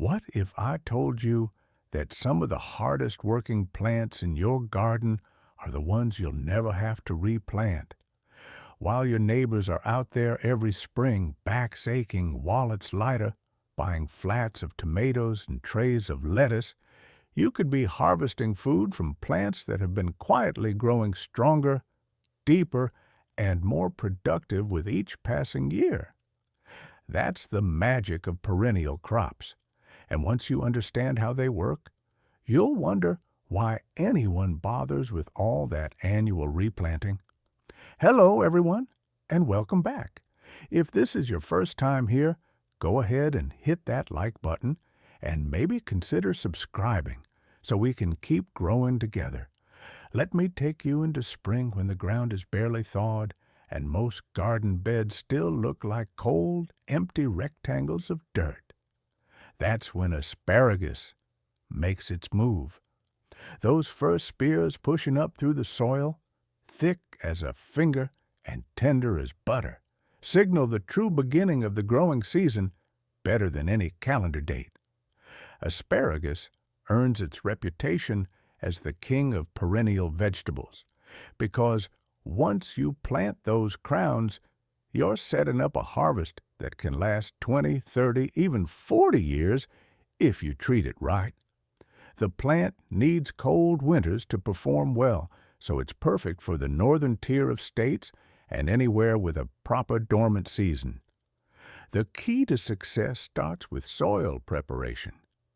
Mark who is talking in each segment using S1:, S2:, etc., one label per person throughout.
S1: What if I told you that some of the hardest working plants in your garden are the ones you'll never have to replant? While your neighbors are out there every spring, backs aching, wallets lighter, buying flats of tomatoes and trays of lettuce, you could be harvesting food from plants that have been quietly growing stronger, deeper, and more productive with each passing year. That's the magic of perennial crops. And once you understand how they work, you'll wonder why anyone bothers with all that annual replanting. Hello, everyone, and welcome back. If this is your first time here, go ahead and hit that like button and maybe consider subscribing so we can keep growing together. Let me take you into spring when the ground is barely thawed and most garden beds still look like cold, empty rectangles of dirt. That's when asparagus makes its move. Those first spears pushing up through the soil, thick as a finger and tender as butter, signal the true beginning of the growing season better than any calendar date. Asparagus earns its reputation as the king of perennial vegetables because once you plant those crowns, you're setting up a harvest that can last 20, 30, even 40 years if you treat it right. The plant needs cold winters to perform well, so it's perfect for the northern tier of states and anywhere with a proper dormant season. The key to success starts with soil preparation,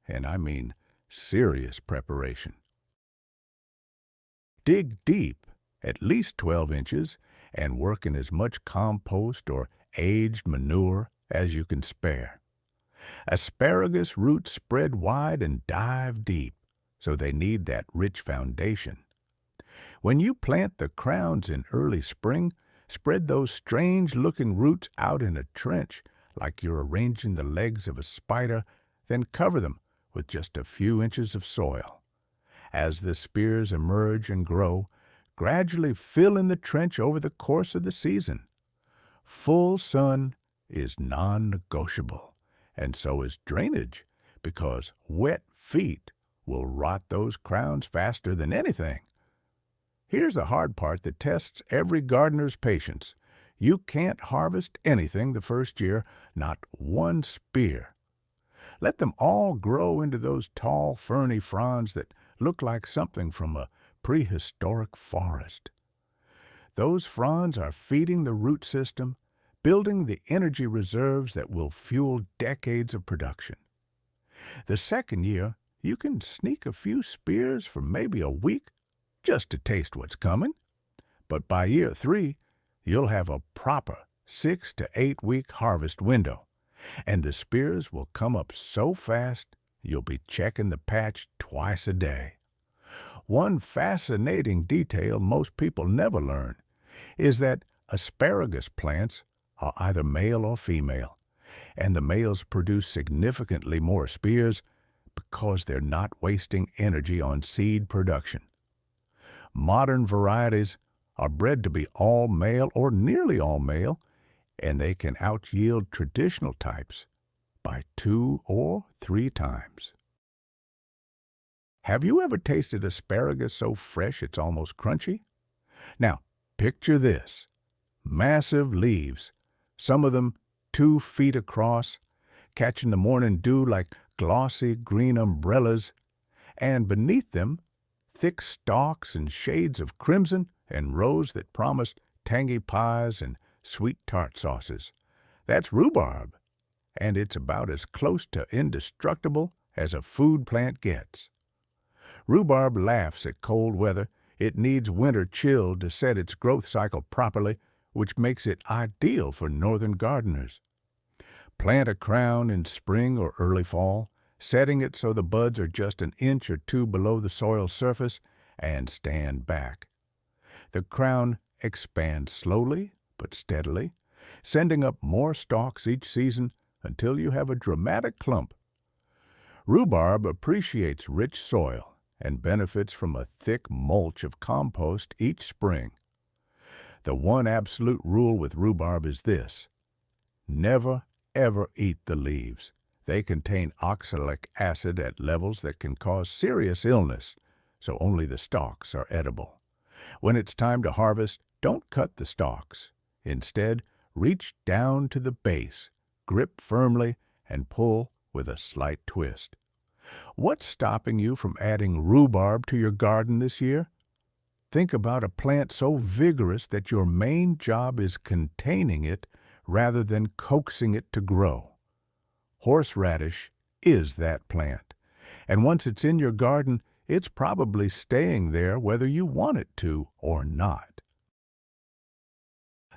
S1: and I mean serious preparation. Dig deep, at least 12 inches, and work in as much compost or aged manure as you can spare. Asparagus roots spread wide and dive deep, so they need that rich foundation. When you plant the crowns in early spring, spread those strange-looking roots out in a trench like you're arranging the legs of a spider, then cover them with just a few inches of soil. As the spears emerge and grow, gradually fill in the trench over the course of the season. Full sun is non-negotiable, and so is drainage, because wet feet will rot those crowns faster than anything. Here's the hard part that tests every gardener's patience. You can't harvest anything the first year, not one spear. Let them all grow into those tall, ferny fronds that look like something from a prehistoric forest. Those fronds are feeding the root system, building the energy reserves that will fuel decades of production. The second year, you can sneak a few spears for maybe a week just to taste what's coming. But by year 3, you'll have a proper 6 to 8 week harvest window, and the spears will come up so fast you'll be checking the patch twice a day. One fascinating detail most people never learn is that asparagus plants are either male or female, and the males produce significantly more spears because they're not wasting energy on seed production. Modern varieties are bred to be all male or nearly all male, and they can out-yield traditional types by 2 or 3 times. Have you ever tasted asparagus so fresh it's almost crunchy? Now, picture this. Massive leaves, some of them 2 feet across, catching the morning dew like glossy green umbrellas, and beneath them, thick stalks and shades of crimson and rose that promised tangy pies and sweet tart sauces. That's rhubarb, and it's about as close to indestructible as a food plant gets. Rhubarb laughs at cold weather. It needs winter chill to set its growth cycle properly, which makes it ideal for northern gardeners. Plant a crown in spring or early fall, setting it so the buds are just an inch or 2 below the soil surface, and stand back. The crown expands slowly but steadily, sending up more stalks each season until you have a dramatic clump. Rhubarb appreciates rich soil and benefits from a thick mulch of compost each spring. The one absolute rule with rhubarb is this: never, ever eat the leaves. They contain oxalic acid at levels that can cause serious illness, so only the stalks are edible. When it's time to harvest, don't cut the stalks. Instead, reach down to the base, grip firmly, and pull with a slight twist. What's stopping you from adding rhubarb to your garden this year? Think about a plant so vigorous that your main job is containing it rather than coaxing it to grow. Horseradish is that plant, and once it's in your garden, it's probably staying there whether you want it to or not.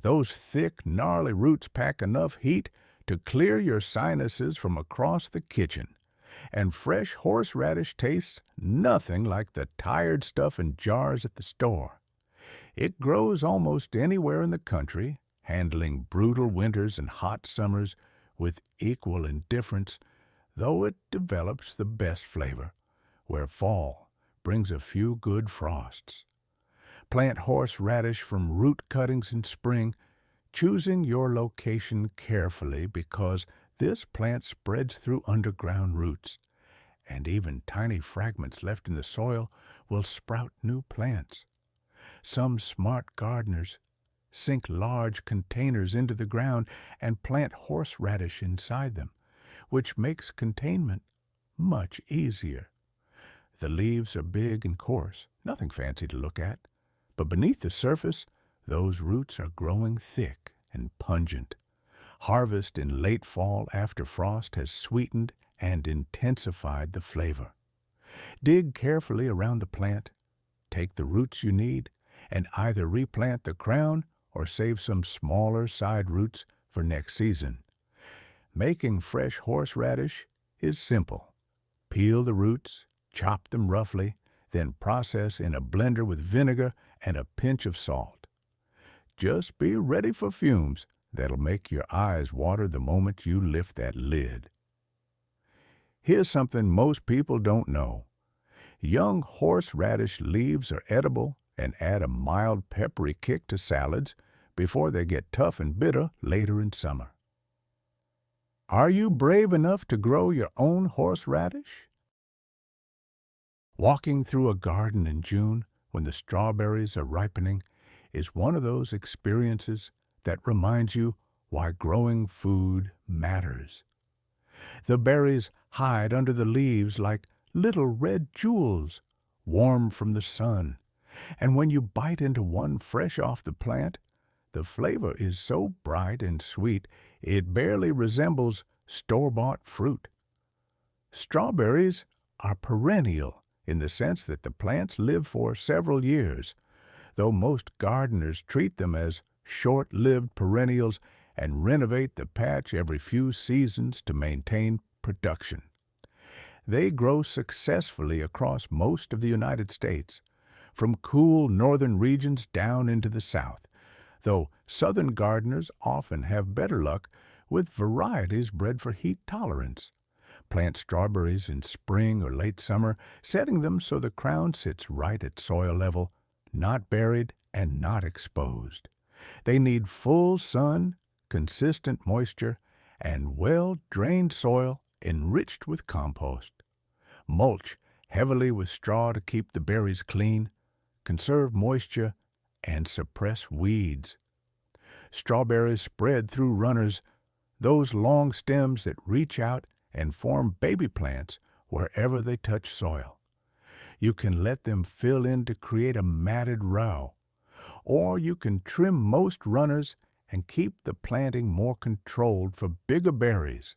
S1: Those thick, gnarly roots pack enough heat to clear your sinuses from across the kitchen, and fresh horseradish tastes nothing like the tired stuff in jars at the store. It grows almost anywhere in the country, handling brutal winters and hot summers with equal indifference, though it develops the best flavor, where fall brings a few good frosts. Plant horseradish from root cuttings in spring, choosing your location carefully because this plant spreads through underground roots, and even tiny fragments left in the soil will sprout new plants. Some smart gardeners sink large containers into the ground and plant horseradish inside them, which makes containment much easier. The leaves are big and coarse, nothing fancy to look at, but beneath the surface, those roots are growing thick and pungent. Harvest in late fall after frost has sweetened and intensified the flavor. Dig carefully around the plant, take the roots you need, and either replant the crown or save some smaller side roots for next season. Making fresh horseradish is simple. Peel the roots, chop them roughly, then process in a blender with vinegar and a pinch of salt. Just be ready for fumes that'll make your eyes water the moment you lift that lid. Here's something most people don't know. Young horseradish leaves are edible and add a mild peppery kick to salads before they get tough and bitter later in summer. Are you brave enough to grow your own horseradish? Walking through a garden in June when the strawberries are ripening is one of those experiences that reminds you why growing food matters. The berries hide under the leaves like little red jewels, warm from the sun, and when you bite into one fresh off the plant, the flavor is so bright and sweet it barely resembles store-bought fruit. Strawberries are perennial in the sense that the plants live for several years, though most gardeners treat them as short-lived perennials and renovate the patch every few seasons to maintain production. They grow successfully across most of the United States, from cool northern regions down into the south, though southern gardeners often have better luck with varieties bred for heat tolerance. Plant strawberries in spring or late summer, setting them so the crown sits right at soil level, not buried and not exposed. They need full sun, consistent moisture, and well-drained soil enriched with compost. Mulch heavily with straw to keep the berries clean, conserve moisture, and suppress weeds. Strawberries spread through runners, those long stems that reach out and form baby plants wherever they touch soil. You can let them fill in to create a matted row, or you can trim most runners and keep the planting more controlled for bigger berries.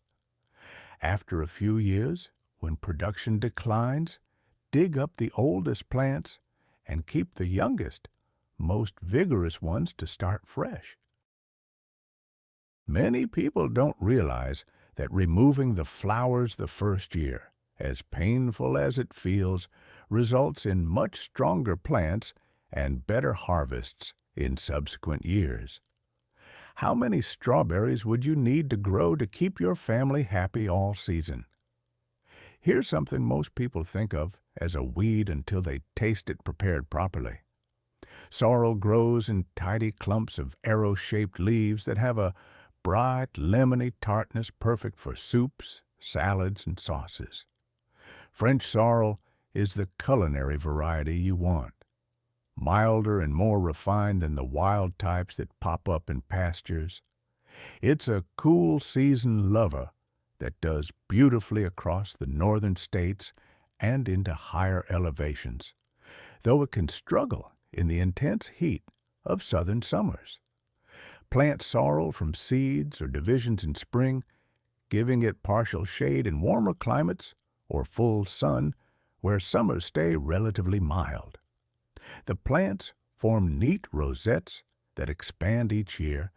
S1: After a few years, when production declines, dig up the oldest plants and keep the youngest, most vigorous ones to start fresh. Many people don't realize that removing the flowers the first year, as painful as it feels, results in much stronger plants and better harvests in subsequent years. How many strawberries would you need to grow to keep your family happy all season? Here's something most people think of as a weed until they taste it prepared properly. Sorrel grows in tidy clumps of arrow-shaped leaves that have a bright, lemony tartness perfect for soups, salads, and sauces. French sorrel is the culinary variety you want, milder and more refined than the wild types that pop up in pastures. It's a cool season lover that does beautifully across the northern states and into higher elevations, though it can struggle in the intense heat of southern summers. Plant sorrel from seeds or divisions in spring, giving it partial shade in warmer climates or full sun where summers stay relatively mild. The plants form neat rosettes that expand each year,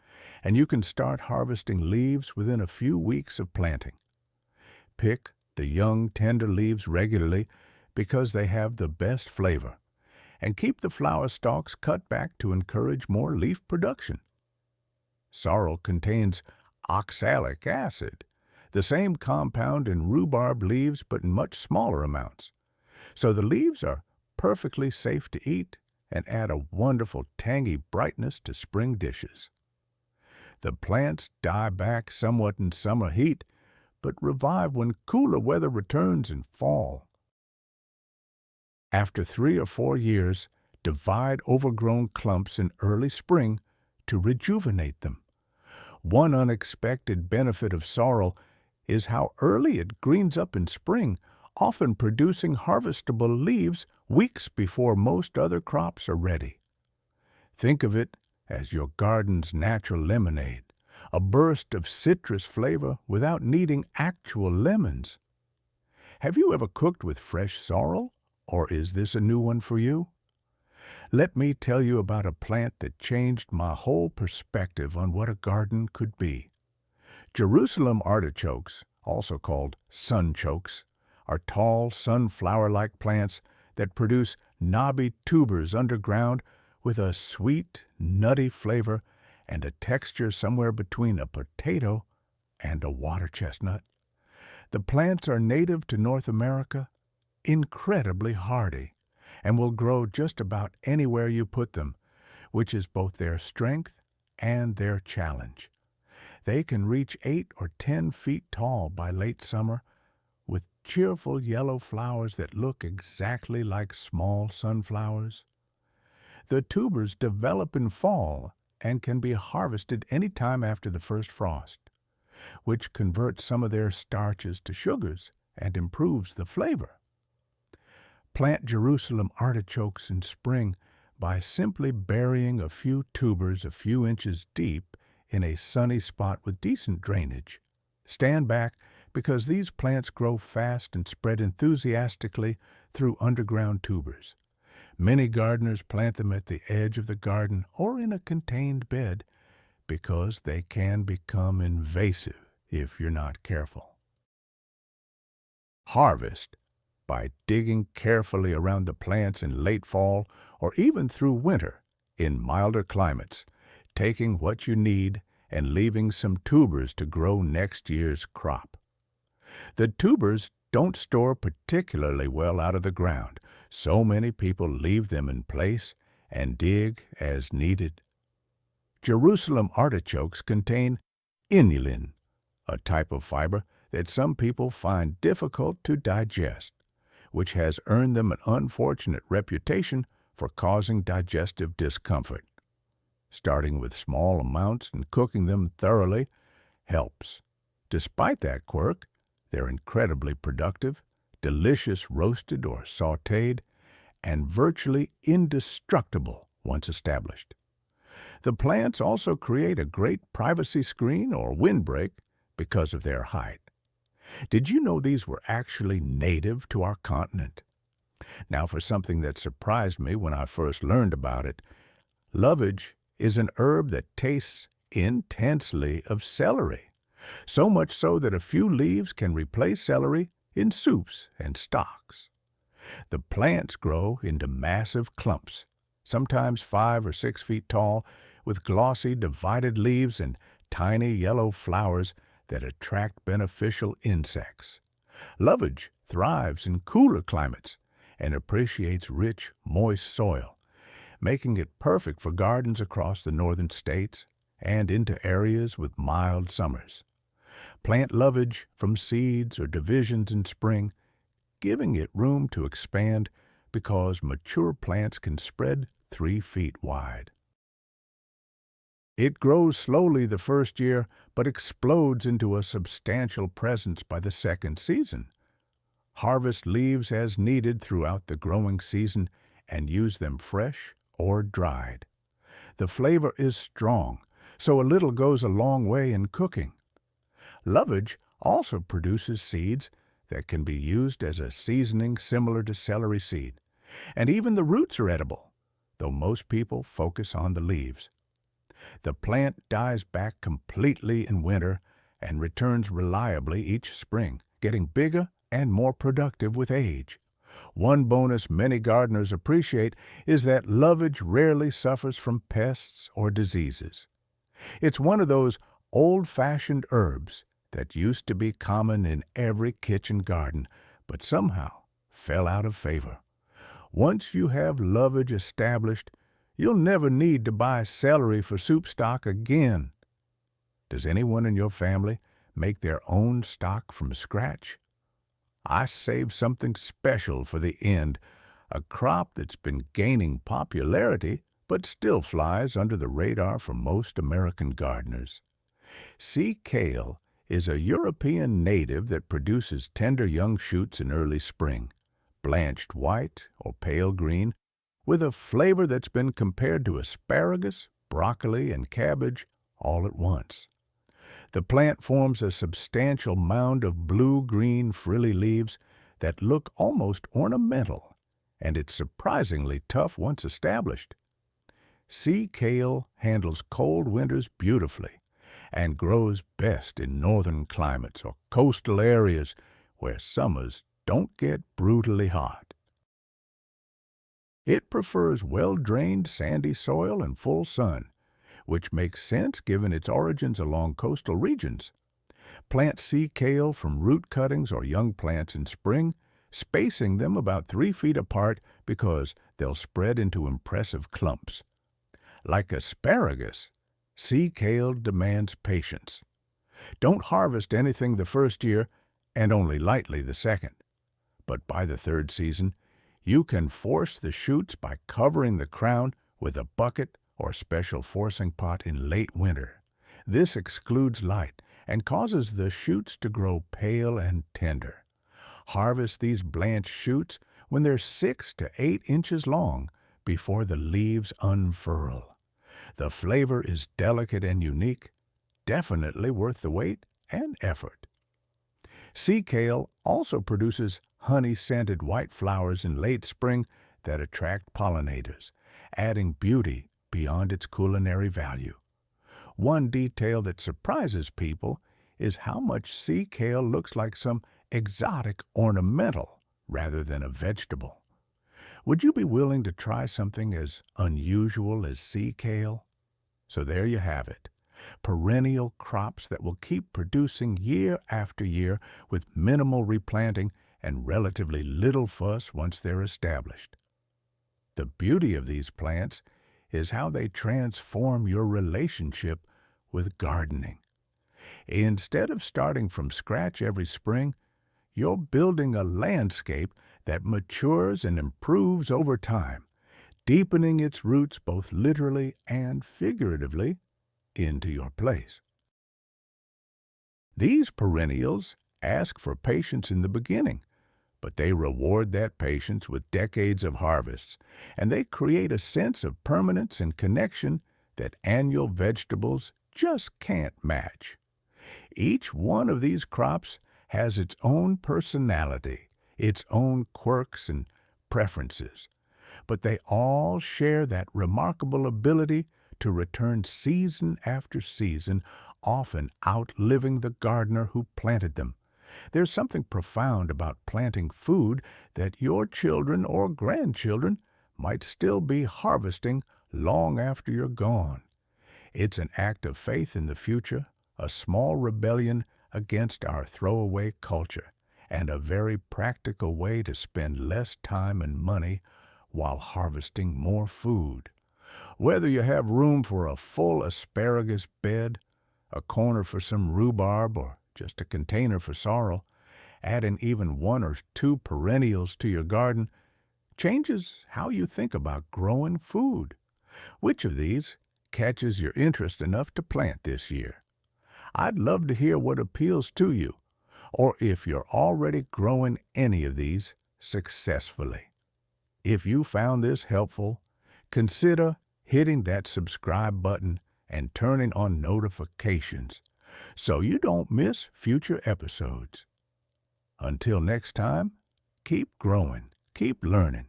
S1: and you can start harvesting leaves within a few weeks of planting. Pick the young, tender leaves regularly because they have the best flavor, and keep the flower stalks cut back to encourage more leaf production. Sorrel contains oxalic acid, the same compound in rhubarb leaves but in much smaller amounts, so the leaves are perfectly safe to eat and add a wonderful tangy brightness to spring dishes. The plants die back somewhat in summer heat, but revive when cooler weather returns in fall. After 3 or 4 years, divide overgrown clumps in early spring to rejuvenate them. One unexpected benefit of sorrel is how early it greens up in spring, often producing harvestable leaves weeks before most other crops are ready. Think of it as your garden's natural lemonade, a burst of citrus flavor without needing actual lemons. Have you ever cooked with fresh sorrel, or is this a new one for you? Let me tell you about a plant that changed my whole perspective on what a garden could be. Jerusalem artichokes, also called sunchokes, are tall, sunflower-like plants that produce knobby tubers underground with a sweet, nutty flavor and a texture somewhere between a potato and a water chestnut. The plants are native to North America, incredibly hardy, and will grow just about anywhere you put them, which is both their strength and their challenge. They can reach 8 or 10 feet tall by late summer, with cheerful yellow flowers that look exactly like small sunflowers. The tubers develop in fall and can be harvested any time after the first frost, which converts some of their starches to sugars and improves the flavor. Plant Jerusalem artichokes in spring by simply burying a few tubers a few inches deep in a sunny spot with decent drainage. Stand back because these plants grow fast and spread enthusiastically through underground tubers. Many gardeners plant them at the edge of the garden or in a contained bed because they can become invasive if you're not careful. Harvest by digging carefully around the plants in late fall or even through winter in milder climates, taking what you need and leaving some tubers to grow next year's crop. The tubers don't store particularly well out of the ground, so many people leave them in place and dig as needed. Jerusalem artichokes contain inulin, a type of fiber that some people find difficult to digest, which has earned them an unfortunate reputation for causing digestive discomfort. Starting with small amounts and cooking them thoroughly helps. Despite that quirk, they're incredibly productive, delicious roasted or sautéed, and virtually indestructible once established. The plants also create a great privacy screen or windbreak because of their height. Did you know these were actually native to our continent? Now, for something that surprised me when I first learned about it, lovage is an herb that tastes intensely of celery, so much so that a few leaves can replace celery in soups and stocks. The plants grow into massive clumps, sometimes 5 or 6 feet tall, with glossy, divided leaves and tiny yellow flowers that attract beneficial insects. Lovage thrives in cooler climates and appreciates rich, moist soil, making it perfect for gardens across the northern states and into areas with mild summers. Plant lovage from seeds or divisions in spring, giving it room to expand because mature plants can spread 3 feet wide. It grows slowly the first year, but explodes into a substantial presence by the second season. Harvest leaves as needed throughout the growing season and use them fresh or dried. The flavor is strong, so a little goes a long way in cooking. Lovage also produces seeds that can be used as a seasoning similar to celery seed, and even the roots are edible, though most people focus on the leaves. The plant dies back completely in winter and returns reliably each spring, getting bigger and more productive with age. One bonus many gardeners appreciate is that lovage rarely suffers from pests or diseases. It's one of those old-fashioned herbs that used to be common in every kitchen garden, but somehow fell out of favor. Once you have lovage established, you'll never need to buy celery for soup stock again. Does anyone in your family make their own stock from scratch? I saved something special for the end, a crop that's been gaining popularity but still flies under the radar for most American gardeners. Sea kale is a European native that produces tender young shoots in early spring, blanched white or pale green, with a flavor that's been compared to asparagus, broccoli, and cabbage all at once. The plant forms a substantial mound of blue-green frilly leaves that look almost ornamental, and it's surprisingly tough once established. Sea kale handles cold winters beautifully and grows best in northern climates or coastal areas where summers don't get brutally hot. It prefers well-drained sandy soil and full sun, which makes sense given its origins along coastal regions. Plant sea kale from root cuttings or young plants in spring, spacing them about 3 feet apart because they'll spread into impressive clumps. Like asparagus, sea kale demands patience. Don't harvest anything the first year and only lightly the second. But by the third season, you can force the shoots by covering the crown with a bucket or special forcing pot in late winter. This excludes light and causes the shoots to grow pale and tender. Harvest these blanched shoots when they're 6 to 8 inches long before the leaves unfurl. The flavor is delicate and unique, definitely worth the wait and effort. Sea kale also produces honey-scented white flowers in late spring that attract pollinators, adding beauty beyond its culinary value. One detail that surprises people is how much sea kale looks like some exotic ornamental rather than a vegetable. Would you be willing to try something as unusual as sea kale? So there you have it. Perennial crops that will keep producing year after year with minimal replanting and relatively little fuss once they're established. The beauty of these plants is how they transform your relationship with gardening. Instead of starting from scratch every spring, you're building a landscape that matures and improves over time, deepening its roots both literally and figuratively into your place. These perennials ask for patience in the beginning, but they reward that patience with decades of harvests, and they create a sense of permanence and connection that annual vegetables just can't match. Each one of these crops has its own personality, its own quirks and preferences, but they all share that remarkable ability to return season after season, often outliving the gardener who planted them. There's something profound about planting food that your children or grandchildren might still be harvesting long after you're gone. It's an act of faith in the future, a small rebellion against our throwaway culture, and a very practical way to spend less time and money while harvesting more food. Whether you have room for a full asparagus bed, a corner for some rhubarb, or just a container for sorrel, adding even one or two perennials to your garden changes how you think about growing food. Which of these catches your interest enough to plant this year? I'd love to hear what appeals to you, or if you're already growing any of these successfully. If you found this helpful, consider hitting that subscribe button and turning on notifications so you don't miss future episodes. Until next time, keep growing, keep learning,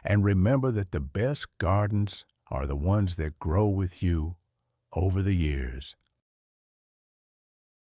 S1: and remember that the best gardens are the ones that grow with you over the years.